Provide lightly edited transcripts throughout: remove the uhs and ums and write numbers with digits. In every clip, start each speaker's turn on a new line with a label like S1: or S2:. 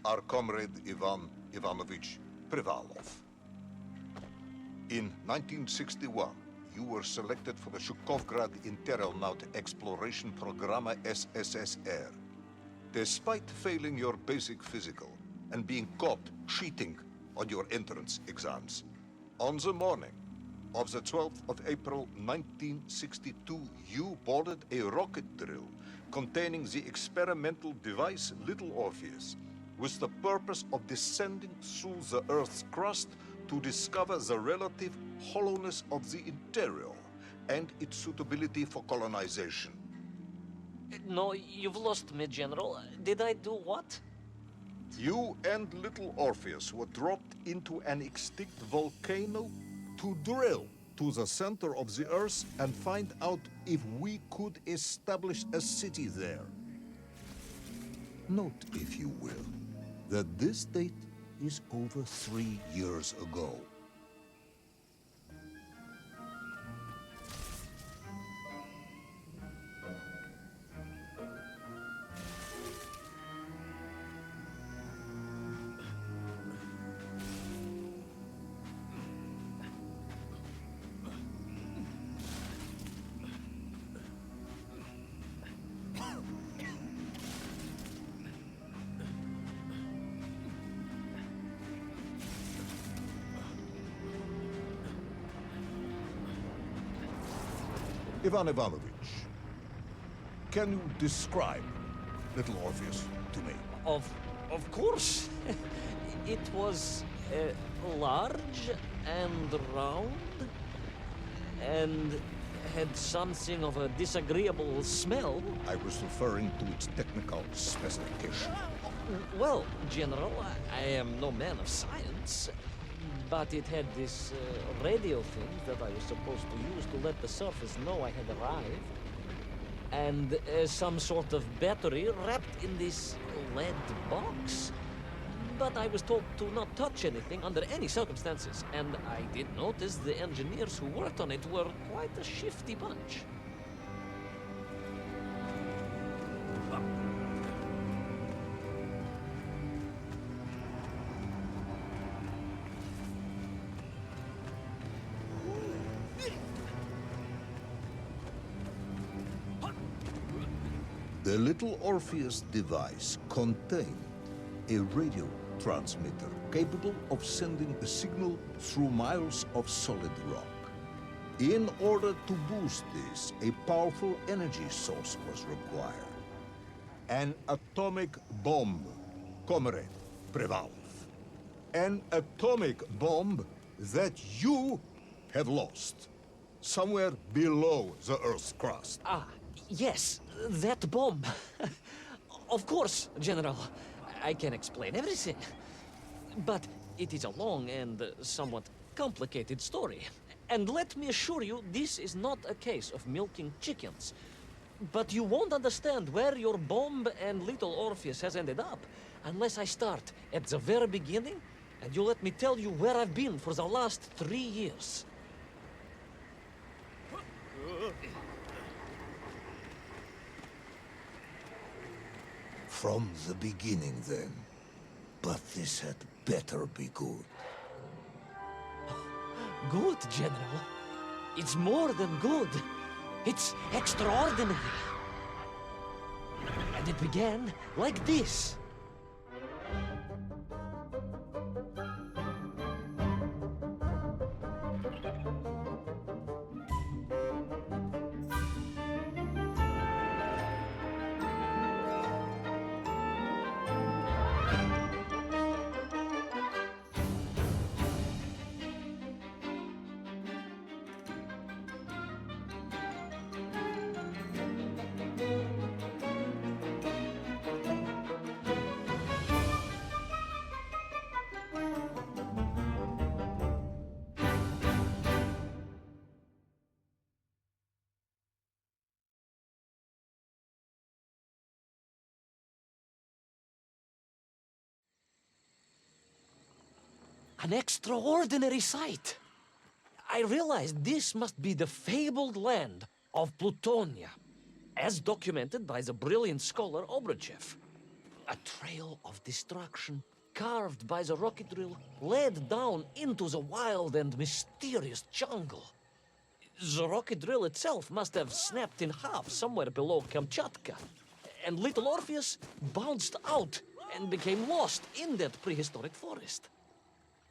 S1: our comrade Ivan Ivanovich Privalov. In 1961, you were selected for the Shukovgrad Internaut Exploration Program SSSR. Despite failing your basic physical and being caught cheating on your entrance exams, on the morning of the 12th of April 1962, you boarded a rocket drill containing the experimental device Little Orpheus, with the purpose of descending through the Earth's crust to discover the relative hollowness of the interior and its suitability for colonization.
S2: No, you've lost me, General. Did I do what?
S1: You and Little Orpheus were dropped into an extinct volcano to drill to the center of the Earth and find out if we could establish a city there. Note, if you will, that this date is over 3 years ago. Ivan Ivanovich, can you describe Little Orpheus to me?
S2: Of course. It was large and round and had something of a disagreeable smell.
S1: I was referring to its technical specification.
S2: Well, General, I am no man of science, but it had this radio thing that I was supposed to use to let the surface know I had arrived, and some sort of battery wrapped in this lead box. But I was told to not touch anything under any circumstances, and I did notice the engineers who worked on it were quite a shifty bunch.
S1: The Little Orpheus device contained a radio transmitter capable of sending a signal through miles of solid rock. In order to boost this, a powerful energy source was required. An atomic bomb, Comrade Privalov. An atomic bomb that you have lost somewhere below the Earth's crust.
S2: Ah, yes, that bomb. Of course, General. I can explain everything. But it is a long and somewhat complicated story. And let me assure you, this is not a case of milking chickens. But you won't understand where your bomb and Little Orpheus has ended up unless I start at the very beginning and you let me tell you where I've been for the last 3 years.
S1: From the beginning, then. But this had better be good.
S2: Good, General. It's more than good. It's extraordinary. And it began like this. An extraordinary sight. I realized this must be the fabled land of Plutonia, as documented by the brilliant scholar Obruchev. A trail of destruction, carved by the rocket drill, led down into the wild and mysterious jungle. The rocket drill itself must have snapped in half somewhere below Kamchatka, and little Orpheus bounced out and became lost in that prehistoric forest.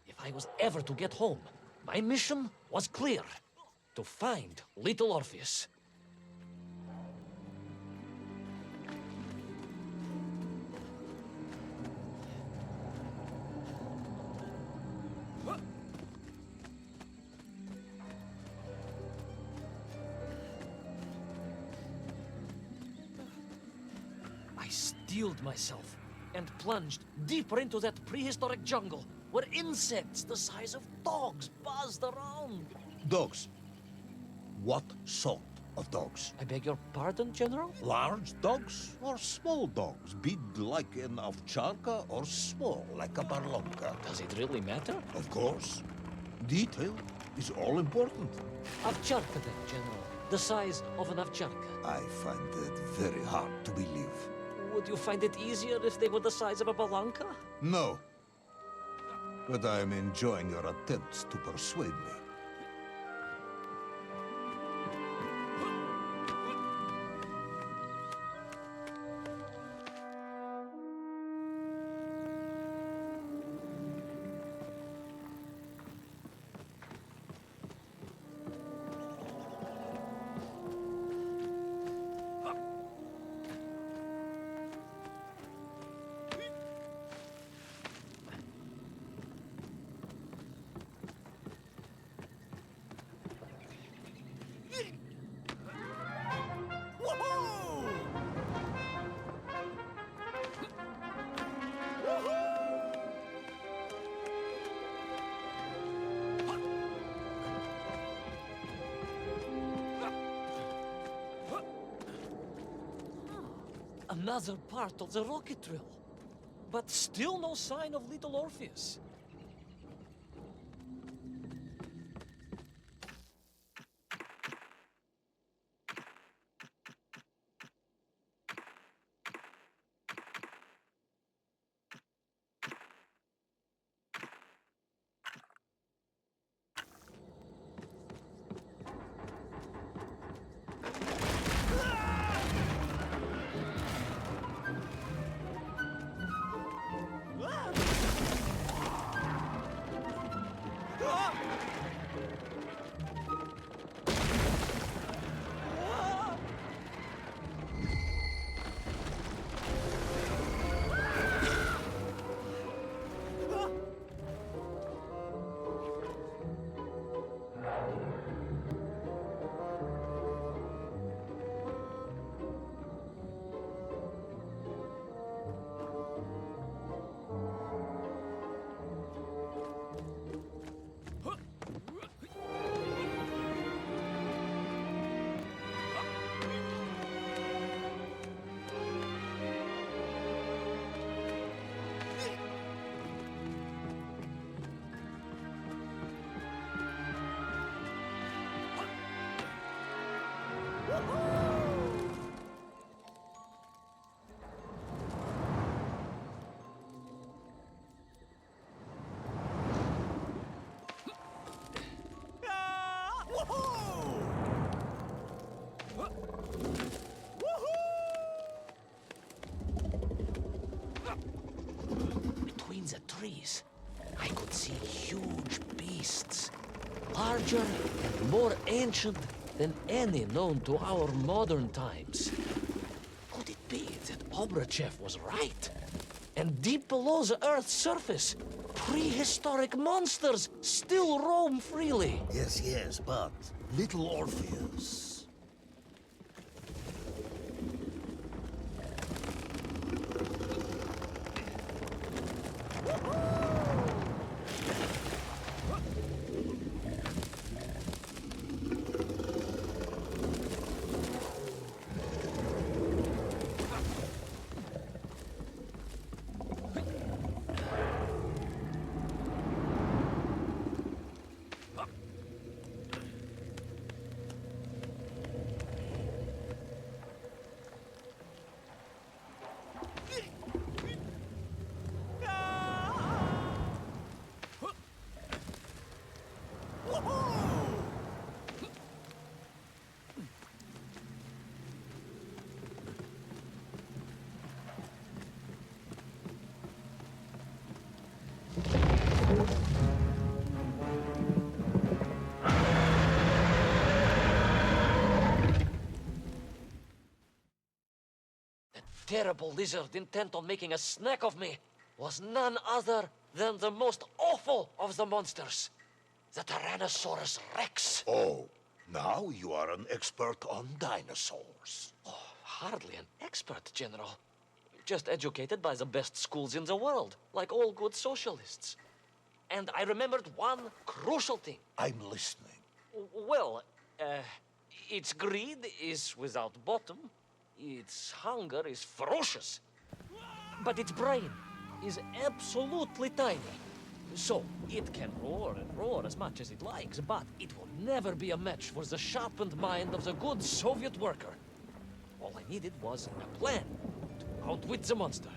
S2: If I was ever to get home, my mission was clear: to find little Orpheus. I steeled myself and plunged deeper into that prehistoric jungle where insects the size of dogs buzzed around.
S1: Dogs. What sort of dogs?
S2: I beg your pardon, General?
S1: Large dogs or small dogs? Big like an ovcharka or small like a barlonka?
S2: Does it really matter?
S1: Of course. Detail is all important.
S2: Ovcharka then, General. The size of an ovcharka.
S1: I find that very hard to believe.
S2: Would you find it easier if they were the size of a balanka?
S1: No. But I am enjoying your attempts to persuade me.
S2: Another part of the rocket drill. But still no sign of little Orpheus. Between the trees, I could see huge beasts, larger and more ancient than any known to our modern times. Could it be that Obrachev was right? And deep below the Earth's surface, prehistoric monsters still roam freely.
S1: Yes, but little Orpheus.
S2: terrible lizard intent on making a snack of me was none other than the most awful of the monsters, the Tyrannosaurus Rex.
S1: Oh, now you are an expert on dinosaurs.
S2: Oh, hardly an expert, General. Just educated by the best schools in the world, like all good socialists. And I remembered one crucial thing.
S1: I'm listening.
S2: Well, its greed is without bottom, its hunger is ferocious, but its brain is absolutely tiny. So, it can roar and roar as much as it likes, but it will never be a match for the sharpened mind of the good Soviet worker. All I needed was a plan to outwit the monster.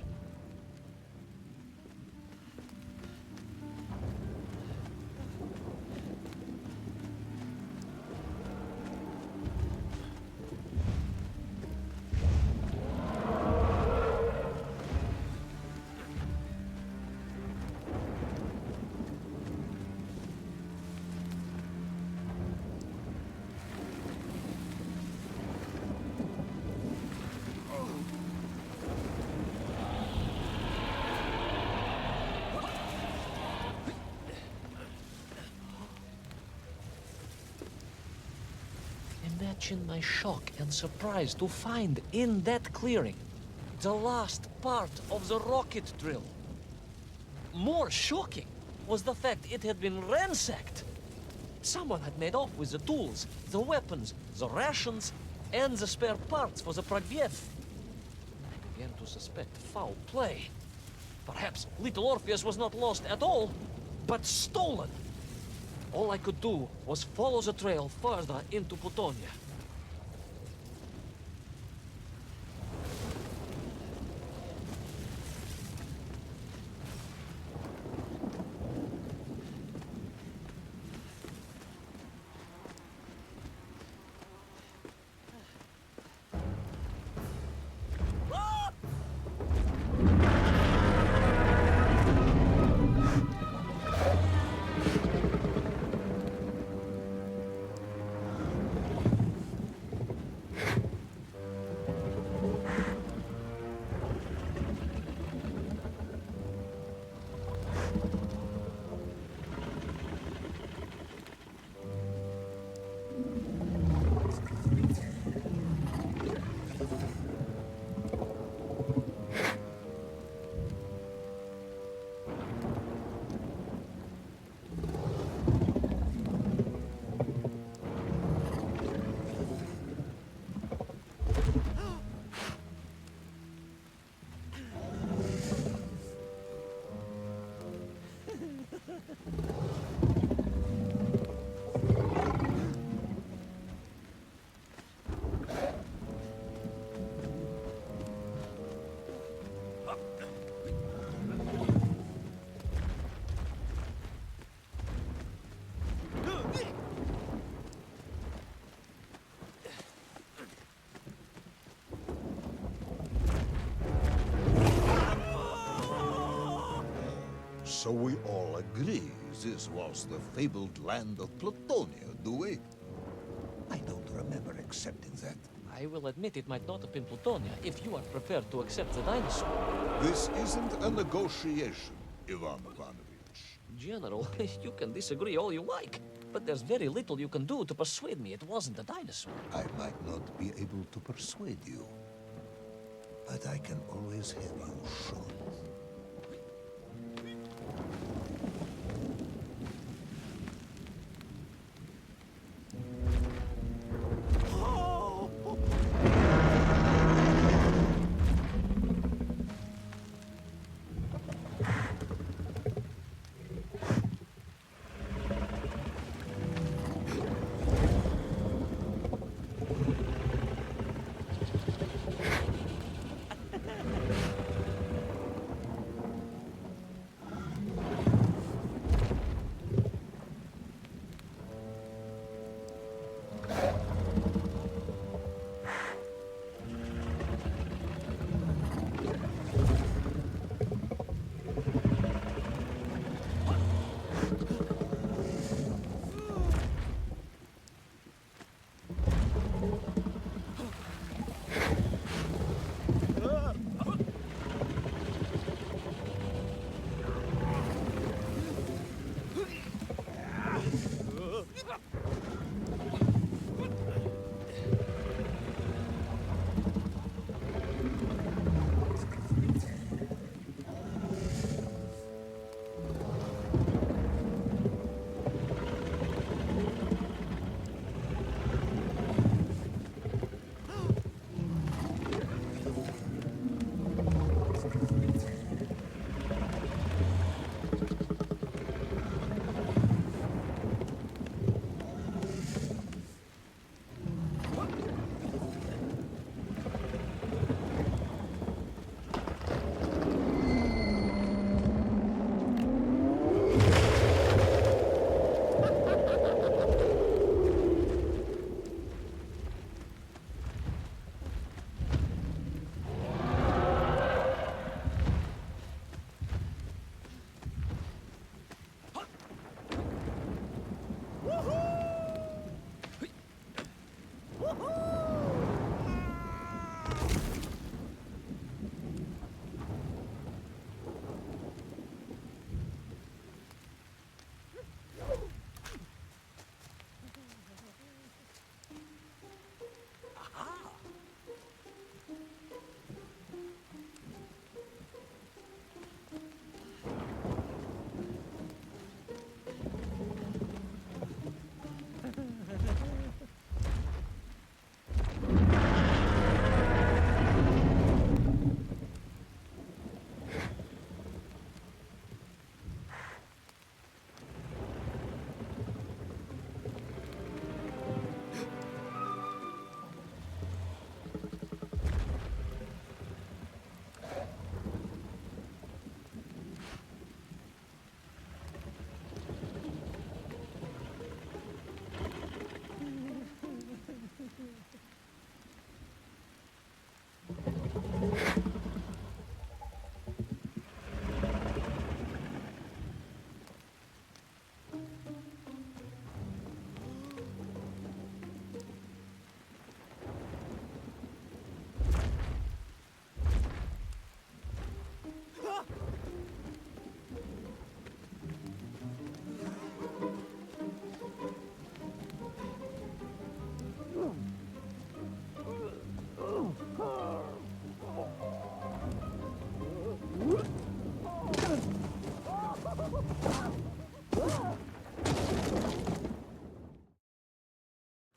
S2: Imagine my shock and surprise to find in that clearing the last part of the rocket drill. More shocking was the fact it had been ransacked. Someone had made off with the tools, the weapons, the rations, and the spare parts for the Pragviev. I began to suspect foul play. Perhaps little Orpheus was not lost at all, but stolen. All I could do was follow the trail further into Plutonia.
S1: So we all agree this was the fabled land of Plutonia, do we? I don't remember accepting that.
S2: I will admit it might not have been Plutonia if you are prepared to accept the dinosaur.
S1: This isn't a negotiation, Ivan Ivanovich.
S2: General, you can disagree all you like, but there's very little you can do to persuade me it wasn't a dinosaur.
S1: I might not be able to persuade you, but I can always have you shown.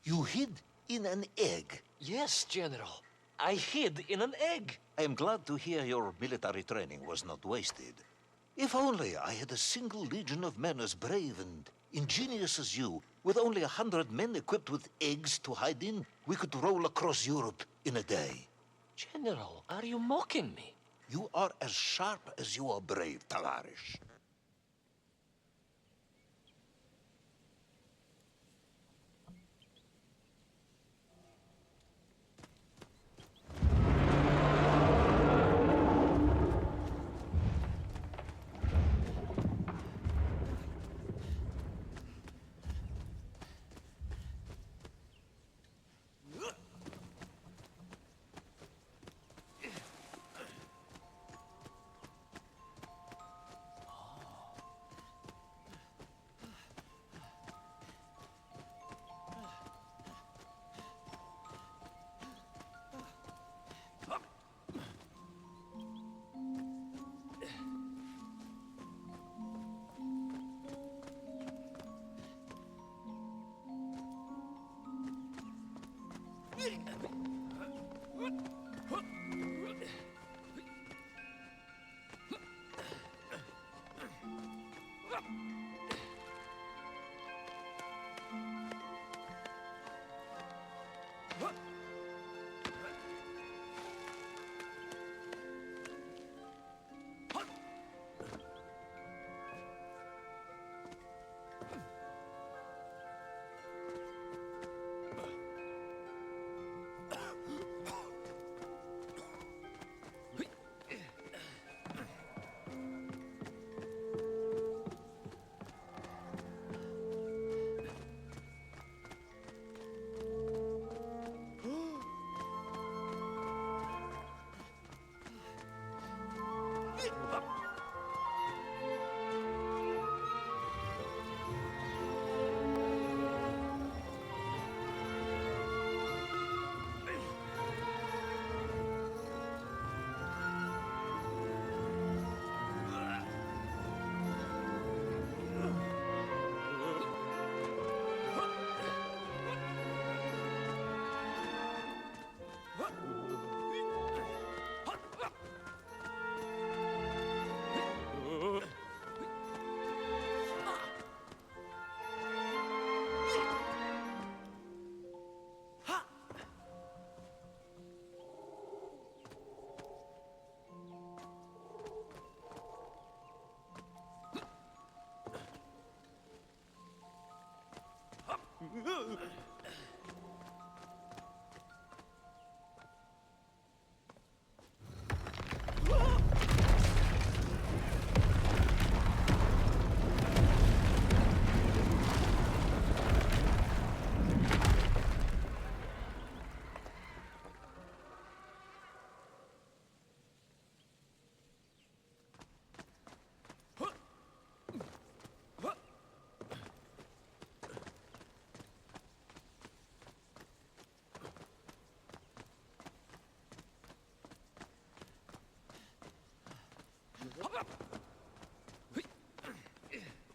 S1: You hid in an egg.
S2: Yes, General. I hid in an egg.
S1: I am glad to hear your military training was not wasted. If only I had a single legion of men as brave and ingenious as you, with only 100 men equipped with eggs to hide in, we could roll across Europe in a day.
S2: General, are you mocking me?
S1: You are as sharp as you are brave, Tavarish.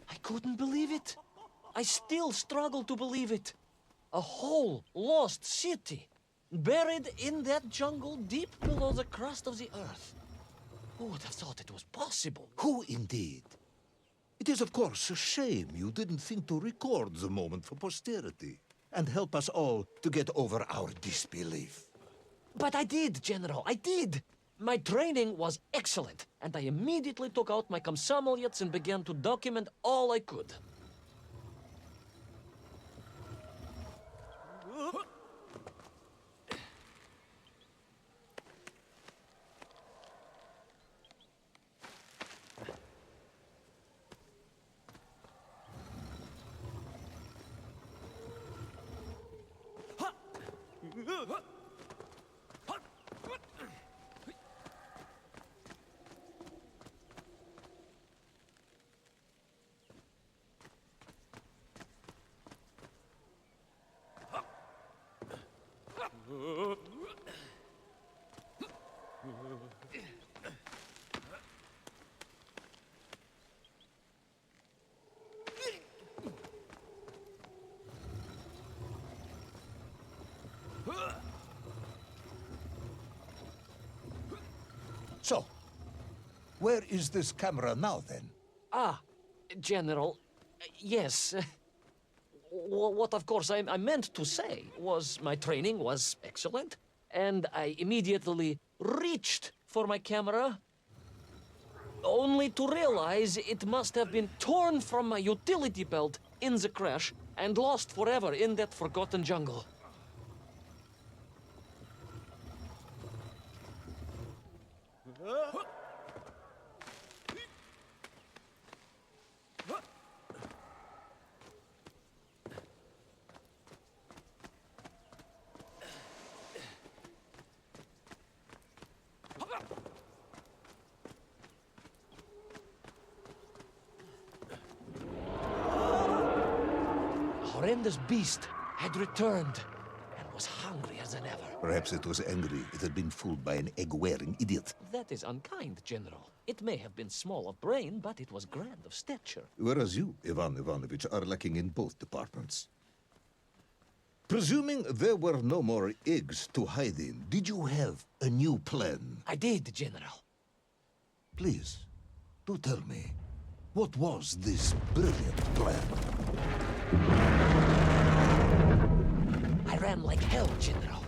S2: I couldn't believe it. I still struggle to believe it. A whole lost city, buried in that jungle deep below the crust of the earth. Who would have thought it was possible?
S1: Who indeed? It is, of course, a shame you didn't think to record the moment for posterity and help us all to get over our disbelief.
S2: But I did, General, I did. My training was excellent, and I immediately took out my komsomolets and began to document all I could.
S1: So, where is this camera now, then?
S2: Ah, General, yes. What, of course, I meant to say was my training was excellent, and I immediately reached for my camera, only to realize it must have been torn from my utility belt in the crash and lost forever in that forgotten jungle. Horrendous beast had returned and was hungrier than ever.
S1: Perhaps it was angry it had been fooled by an egg-wearing idiot.
S2: That is unkind, General. It may have been small of brain, but it was grand of stature.
S1: Whereas you, Ivan Ivanovich, are lacking in both departments. Presuming there were no more eggs to hide in, did you have a new plan?
S2: I did, General.
S1: Please, do tell me, what was this brilliant plan?
S2: I ran like hell, General.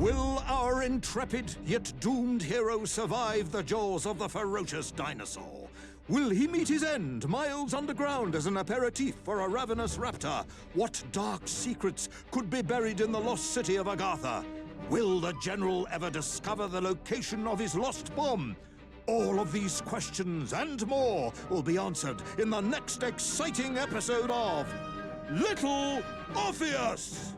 S3: Will our intrepid yet doomed hero survive the jaws of the ferocious dinosaur? Will he meet his end miles underground as an aperitif for a ravenous raptor? What dark secrets could be buried in the lost city of Agatha? Will the general ever discover the location of his lost bomb? All of these questions and more will be answered in the next exciting episode of Little Orpheus!